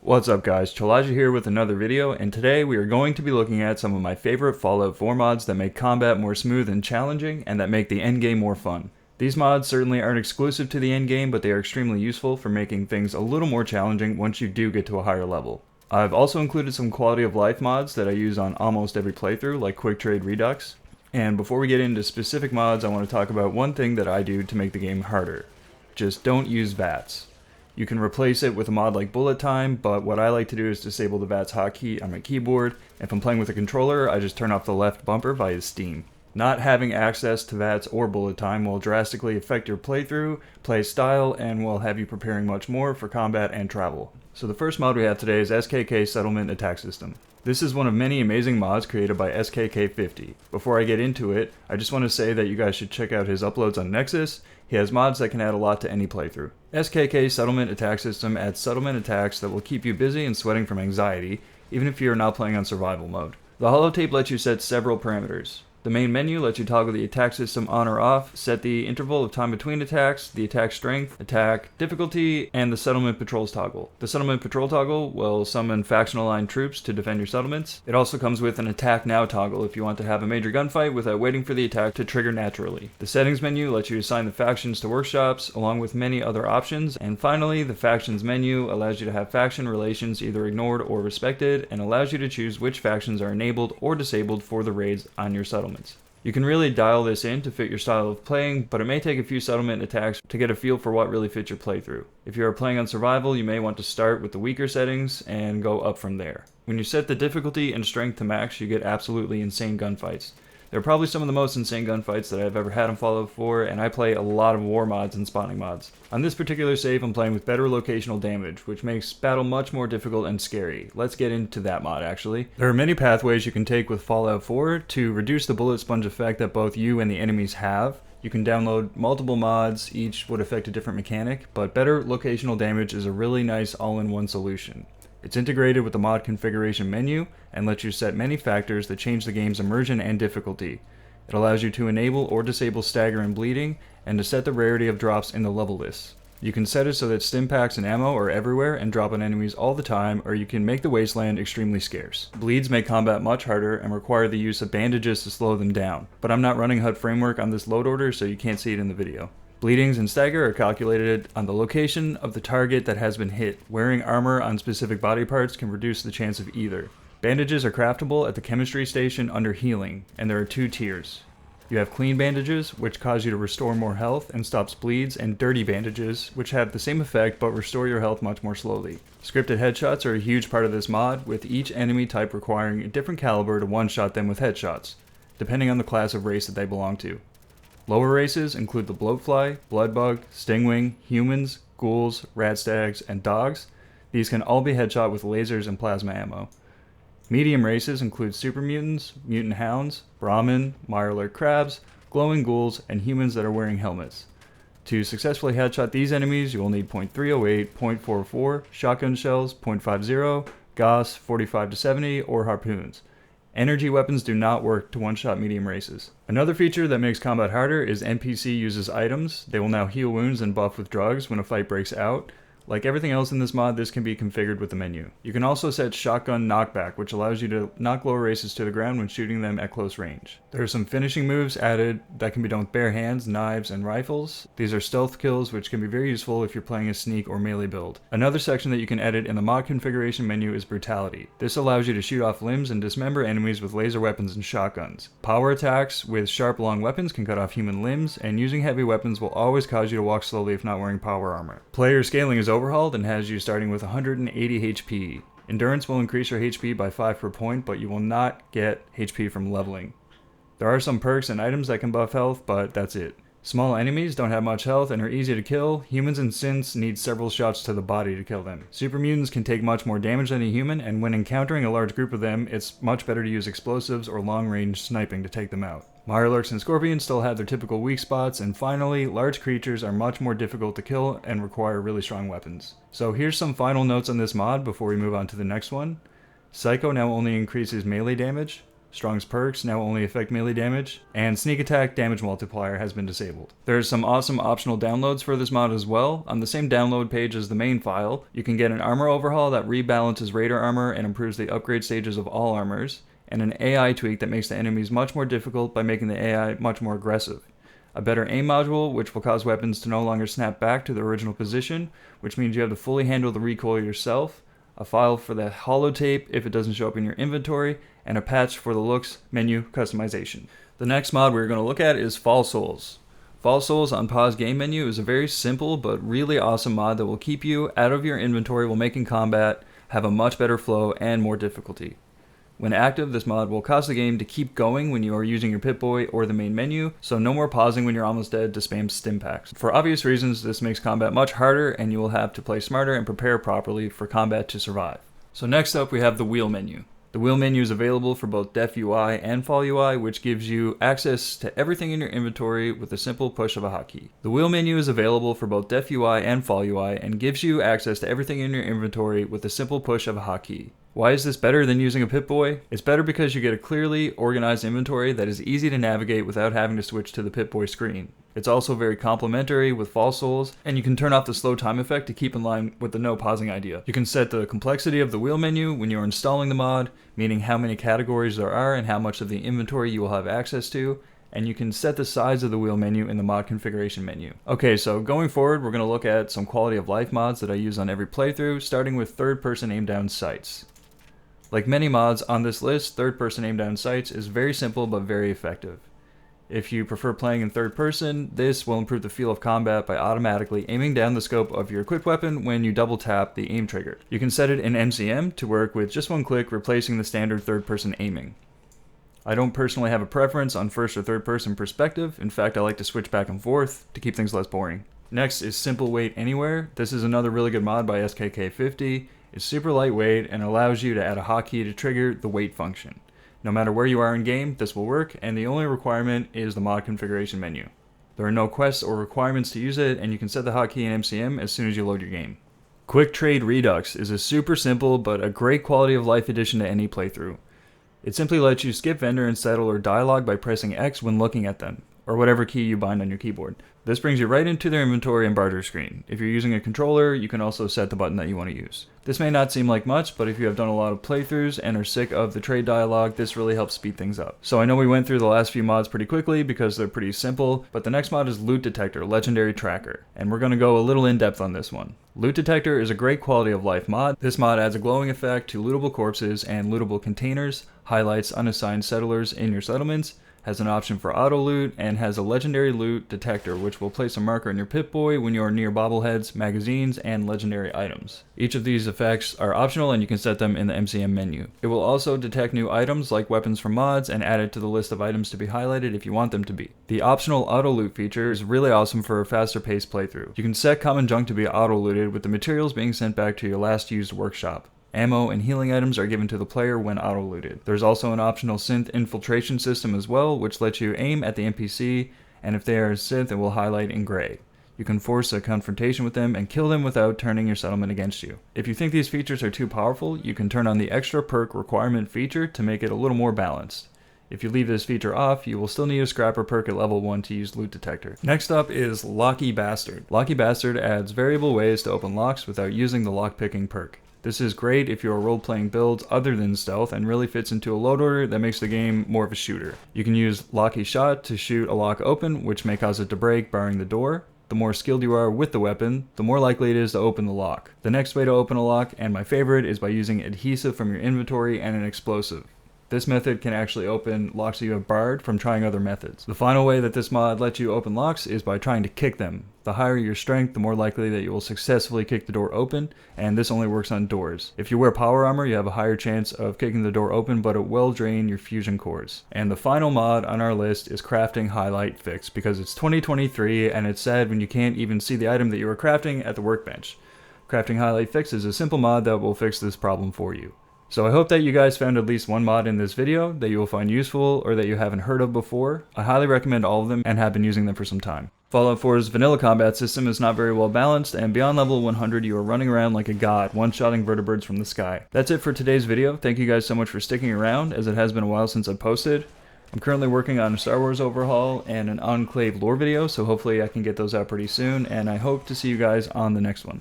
What's up guys, Chalaja here with another video, and today we are going to be looking at some of my favorite Fallout 4 mods that make combat more smooth and challenging, and that make the endgame more fun. These mods certainly aren't exclusive to the endgame, but they are extremely useful for making things a little more challenging once you do get to a higher level. I've also included some quality of life mods that I use on almost every playthrough, like Quick Trade Redux. And before we get into specific mods, I want to talk about one thing that I do to make the game harder. Just don't use VATS. You can replace it with a mod like Bullet Time, but what I like to do is disable the VATS hotkey on my keyboard. If I'm playing with a controller, I just turn off the left bumper via Steam. Not having access to VATS or Bullet Time will drastically affect your playthrough, play style, and will have you preparing much more for combat and travel. So the first mod we have today is SKK Settlement Attack System. This is one of many amazing mods created by SKK50. Before I get into it, I just want to say that you guys should check out his uploads on Nexus. He has mods that can add a lot to any playthrough. SKK Settlement Attack System adds settlement attacks that will keep you busy and sweating from anxiety, even if you are not playing on survival mode. The holotape lets you set several parameters. The main menu lets you toggle the attack system on or off, set the interval of time between attacks, the attack strength, attack difficulty, and the settlement patrols toggle. The settlement patrol toggle will summon faction-aligned troops to defend your settlements. It also comes with an attack now toggle if you want to have a major gunfight without waiting for the attack to trigger naturally. The settings menu lets you assign the factions to workshops, along with many other options. And finally, the factions menu allows you to have faction relations either ignored or respected, and allows you to choose which factions are enabled or disabled for the raids on your settlements. You can really dial this in to fit your style of playing, but it may take a few settlement attacks to get a feel for what really fits your playthrough. If you are playing on survival, you may want to start with the weaker settings and go up from there. When you set the difficulty and strength to max, you get absolutely insane gunfights. They're probably some of the most insane gunfights that I've ever had in Fallout 4, and I play a lot of war mods and spawning mods. On this particular save, I'm playing with better locational damage, which makes battle much more difficult and scary. Let's get into that mod actually. There are many pathways you can take with Fallout 4 to reduce the bullet sponge effect that both you and the enemies have. You can download multiple mods, each would affect a different mechanic, but better locational damage is a really nice all-in-one solution. It's integrated with the mod configuration menu and lets you set many factors that change the game's immersion and difficulty. It allows you to enable or disable stagger and bleeding, and to set the rarity of drops in the level list. You can set it so that stim packs and ammo are everywhere and drop on enemies all the time, or you can make the wasteland extremely scarce. Bleeds make combat much harder and require the use of bandages to slow them down, but I'm not running HUD framework on this load order, so you can't see it in the video. Bleedings and stagger are calculated on the location of the target that has been hit. Wearing armor on specific body parts can reduce the chance of either. Bandages are craftable at the chemistry station under healing, and there are two tiers. You have clean bandages, which cause you to restore more health and stops bleeds, and dirty bandages, which have the same effect but restore your health much more slowly. Scripted headshots are a huge part of this mod, with each enemy type requiring a different caliber to one-shot them with headshots, depending on the class of race that they belong to. Lower races include the bloatfly, bloodbug, stingwing, humans, ghouls, ratstags, and dogs. These can all be headshot with lasers and plasma ammo. Medium races include super mutants, mutant hounds, Brahmin, Mirelurk crabs, glowing ghouls, and humans that are wearing helmets. To successfully headshot these enemies, you will need .308, .44, shotgun shells, .50, Gauss, 45-70, or harpoons. Energy weapons do not work to one-shot medium races. Another feature that makes combat harder is NPC uses items. They will now heal wounds and buff with drugs when a fight breaks out. Like everything else in this mod, this can be configured with the menu. You can also set shotgun knockback, which allows you to knock lower races to the ground when shooting them at close range. There are some finishing moves added that can be done with bare hands, knives, and rifles. These are stealth kills, which can be very useful if you're playing a sneak or melee build. Another section that you can edit in the mod configuration menu is brutality. This allows you to shoot off limbs and dismember enemies with laser weapons and shotguns. Power attacks with sharp long weapons can cut off human limbs, and using heavy weapons will always cause you to walk slowly if not wearing power armor. Player scaling is overhauled and has you starting with 180 HP. Endurance will increase your HP by 5 per point, but you will not get HP from leveling. There are some perks and items that can buff health, but that's it. Small enemies don't have much health and are easy to kill. Humans and synths need several shots to the body to kill them. Super mutants can take much more damage than a human, and when encountering a large group of them, it's much better to use explosives or long-range sniping to take them out. Mirelurks and scorpions still have their typical weak spots, and finally, large creatures are much more difficult to kill and require really strong weapons. So here's some final notes on this mod before we move on to the next one. Psycho now only increases melee damage. Strong's perks now only affect melee damage, and sneak attack damage multiplier has been disabled. There's some awesome optional downloads for this mod as well. On the same download page as the main file, you can get an armor overhaul that rebalances raider armor and improves the upgrade stages of all armors, and an AI tweak that makes the enemies much more difficult by making the AI much more aggressive. A better aim module, which will cause weapons to no longer snap back to their original position, which means you have to fully handle the recoil yourself, a file for the holotape if it doesn't show up in your inventory, and a patch for the looks menu customization. The next mod we're going to look at is Fallsouls. Fallsouls Unpaused game menu is a very simple but really awesome mod that will keep you out of your inventory while making combat, have a much better flow, and more difficulty. When active, this mod will cause the game to keep going when you are using your Pip-Boy or the main menu, so no more pausing when you're almost dead to spam stim packs. For obvious reasons, this makes combat much harder, and you will have to play smarter and prepare properly for combat to survive. So next up we have the wheel menu. The wheel menu is available for both Def UI and Fall UI, which gives you access to everything in your inventory with a simple push of a hotkey. The wheel menu is available for both Def UI and Fall UI and gives you access to everything in your inventory with a simple push of a hotkey. Why is this better than using a Pip-Boy? It's better because you get a clearly organized inventory that is easy to navigate without having to switch to the Pip-Boy screen. It's also very complementary with Fallsouls, and you can turn off the slow time effect to keep in line with the no pausing idea. You can set the complexity of the wheel menu when you're installing the mod, meaning how many categories there are and how much of the inventory you will have access to, and you can set the size of the wheel menu in the mod configuration menu. Okay, so going forward, we're going to look at some quality of life mods that I use on every playthrough, starting with third-person aim-down sights. Like many mods on this list, third-person aim-down sights is very simple but very effective. If you prefer playing in third person, this will improve the feel of combat by automatically aiming down the scope of your equipped weapon when you double tap the aim trigger. You can set it in MCM to work with just one click, replacing the standard third-person aiming. I don't personally have a preference on first or third-person perspective. In fact, I like to switch back and forth to keep things less boring. Next is Simple Weight Anywhere. This is another really good mod by SKK50. It's super lightweight and allows you to add a hotkey to trigger the weight function. No matter where you are in game, this will work, and the only requirement is the mod configuration menu. There are no quests or requirements to use it, and you can set the hotkey in MCM as soon as you load your game. Quick Trade Redux is a super simple but a great quality of life addition to any playthrough. It simply lets you skip vendor and settle or dialogue by pressing X when looking at them, or whatever key you bind on your keyboard. This brings you right into their inventory and barter screen. If you're using a controller, you can also set the button that you want to use. This may not seem like much, but if you have done a lot of playthroughs and are sick of the trade dialogue, this really helps speed things up. So I know we went through the last few mods pretty quickly because they're pretty simple, but the next mod is Loot Detector, Legendary Tracker, and we're going to go a little in depth on this one. Loot Detector is a great quality of life mod. This mod adds a glowing effect to lootable corpses and lootable containers, highlights unassigned settlers in your settlements, has an option for auto loot, and has a legendary loot detector which will place a marker in your Pip-Boy when you are near bobbleheads, magazines, and legendary items. Each of these effects are optional and you can set them in the MCM menu. It will also detect new items like weapons from mods and add it to the list of items to be highlighted if you want them to be. The optional auto loot feature is really awesome for a faster paced playthrough. You can set common junk to be auto looted with the materials being sent back to your last used workshop. Ammo and healing items are given to the player when auto-looted. There's also an optional synth infiltration system as well, which lets you aim at the NPC, and if they are a synth, it will highlight in gray. You can force a confrontation with them and kill them without turning your settlement against you. If you think these features are too powerful, you can turn on the extra perk requirement feature to make it a little more balanced. If you leave this feature off, you will still need a scrapper perk at level 1 to use Loot Detector. Next up is Locky Bastard. Locky Bastard adds variable ways to open locks without using the lockpicking perk. This is great if you are role-playing builds other than stealth and really fits into a load order that makes the game more of a shooter. You can use Locky Shot to shoot a lock open, which may cause it to break, barring the door. The more skilled you are with the weapon, the more likely it is to open the lock. The next way to open a lock, and my favorite, is by using adhesive from your inventory and an explosive. This method can actually open locks that you have barred from trying other methods. The final way that this mod lets you open locks is by trying to kick them. The higher your strength, the more likely that you will successfully kick the door open, and this only works on doors. If you wear power armor, you have a higher chance of kicking the door open, but it will drain your fusion cores. And the final mod on our list is Crafting Highlight Fix, because it's 2023 and it's sad when you can't even see the item that you are crafting at the workbench. Crafting Highlight Fix is a simple mod that will fix this problem for you. So I hope that you guys found at least one mod in this video that you will find useful or that you haven't heard of before. I highly recommend all of them and have been using them for some time. Fallout 4's vanilla combat system is not very well balanced, and beyond level 100 you are running around like a god, one-shotting vertebrates from the sky. That's it for today's video. Thank you guys so much for sticking around, as it has been a while since I've posted. I'm currently working on a Star Wars overhaul and an Enclave lore video, so hopefully I can get those out pretty soon, and I hope to see you guys on the next one.